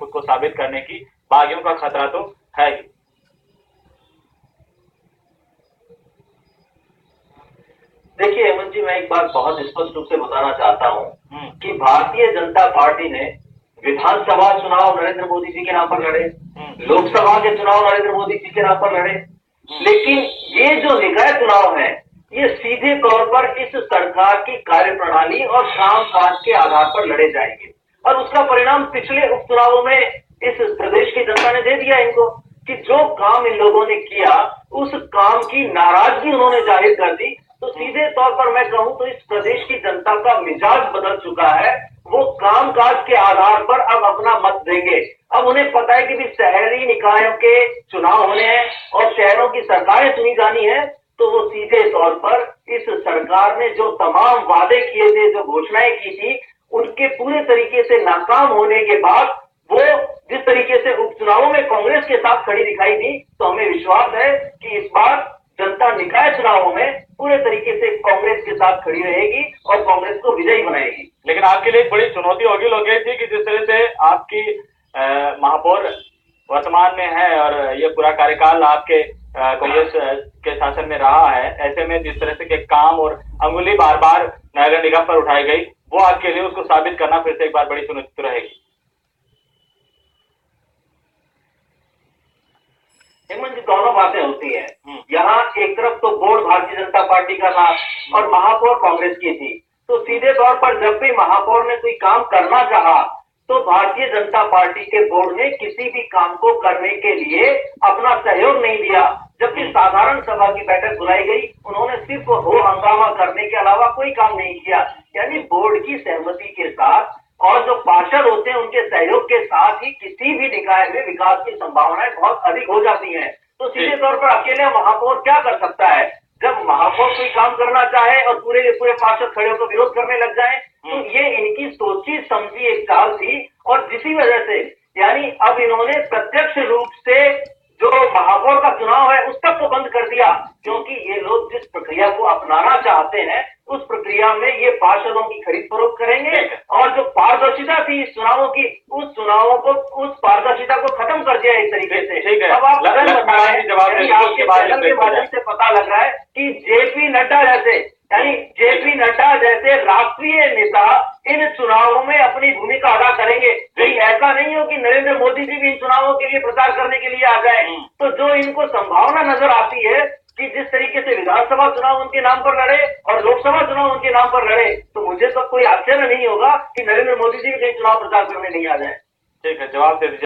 खुद को साबित करने की बागियों का खतरा तो है ही। देखिए हेमंत जी, मैं एक बात बहुत स्पष्ट रूप से बताना चाहता हूँ हम्म। कि भारतीय जनता पार्टी ने विधानसभा चुनाव नरेंद्र मोदी जी के नाम पर लड़े, लोकसभा के चुनाव नरेंद्र मोदी जी के नाम पर लड़े, लेकिन ये जो निकाय चुनाव है ये सीधे तौर पर इस सरकार की कार्यप्रणाली और काम काज के आधार पर लड़े जाएंगे। और उसका परिणाम पिछले उपचुनावों में इस प्रदेश की जनता ने दे दिया इनको, कि जो काम इन लोगों ने किया उस काम की नाराजगी उन्होंने जाहिर कर दी। तो सीधे तौर पर मैं कहूं तो इस प्रदेश की जनता का मिजाज बदल चुका है। वो कामकाज के आधार पर अब अपना मत देंगे। अब उन्हें पता है कि भी शहरी निकायों के चुनाव होने हैं और शहरों की सरकारें चुनी जानी है, तो वो सीधे तौर पर इस सरकार ने जो तमाम वादे किए थे, जो घोषणाएं की थी, उनके पूरे तरीके से नाकाम होने के बाद वो जिस तरीके से उपचुनावों में कांग्रेस के साथ खड़ी दिखाई दी, तो हमें विश्वास है कि इस बार जनता निकाय चुनावों में पूरे तरीके से कांग्रेस के साथ खड़ी रहेगी और कांग्रेस को विजयी बनाएगी। लेकिन आपके लिए एक बड़ी चुनौती होगी लोगे थी कि जिस तरह से आपकी महापौर वर्तमान में है और ये पूरा कार्यकाल आपके कांग्रेस के शासन में रहा है, ऐसे में जिस तरह से के काम और अंगुली बार बार नगर निगम पर उठाई गई, वो आपके लिए उसको साबित करना फिर से एक बार बड़ी चुनौती रहेगी। हेमंत जी, दोनों बातें होती हैं। यहाँ एक तरफ तो बोर्ड भारतीय जनता पार्टी का था और महापौर कांग्रेस की थी, तो सीधे तौर पर जब भी महापौर ने कोई काम करना चाहा तो भारतीय जनता पार्टी के बोर्ड ने किसी भी काम को करने के लिए अपना सहयोग नहीं दिया। जबकि साधारण सभा की बैठक बुलाई गई, उन्होंने सिर्फ हो हंगामा करने के अलावा कोई काम नहीं किया। यानी बोर्ड की सहमति के साथ और जो पार्षद होते हैं उनके सहयोग के साथ ही किसी भी निकाय में विकास की संभावनाएं बहुत अधिक हो जाती हैं। तो सीधे तौर पर अकेले महापौर क्या कर सकता है? जब महापौर कोई काम करना चाहे और पूरे के पूरे पार्षद खड़े होकर विरोध करने लग जाए, तो ये इनकी सोची समझी एक चाल थी। और जिसी वजह से यानी अब इन्होंने प्रत्यक्ष रूप से जो महापौर का चुनाव है उस तक को बंद कर दिया, क्योंकि ये लोग जिस प्रक्रिया को अपनाना चाहते हैं उस प्रक्रिया में ये पार्षदों की खरीद फरोख्त करेंगे और जो पारदर्शिता थी इस चुनावों की, उस चुनावों को, उस पारदर्शिता को खत्म कर दिया एक तरीके से। अब आप आपके चैनल के माध्यम से पता लग रहा है कि जेपी नड्डा जैसे यानी जेपी नड्डा जैसे राष्ट्रीय नेता इन चुनावों में अपनी भूमिका अदा करेंगे। कहीं ऐसा नहीं हो कि नरेंद्र मोदी जी भी इन चुनावों के लिए प्रचार करने के लिए आ जाए। तो जो इनको संभावना नजर आती है कि जिस तरीके से विधानसभा चुनाव उनके नाम पर लड़े और लोकसभा चुनाव उनके नाम पर लड़े, तो मुझे तो कोई आश्चर्य नहीं होगा कि नरेंद्र मोदी जी भी कहीं चुनाव प्रचार करने नहीं आ जाए। ठीक है, जवाब दे दीजिए।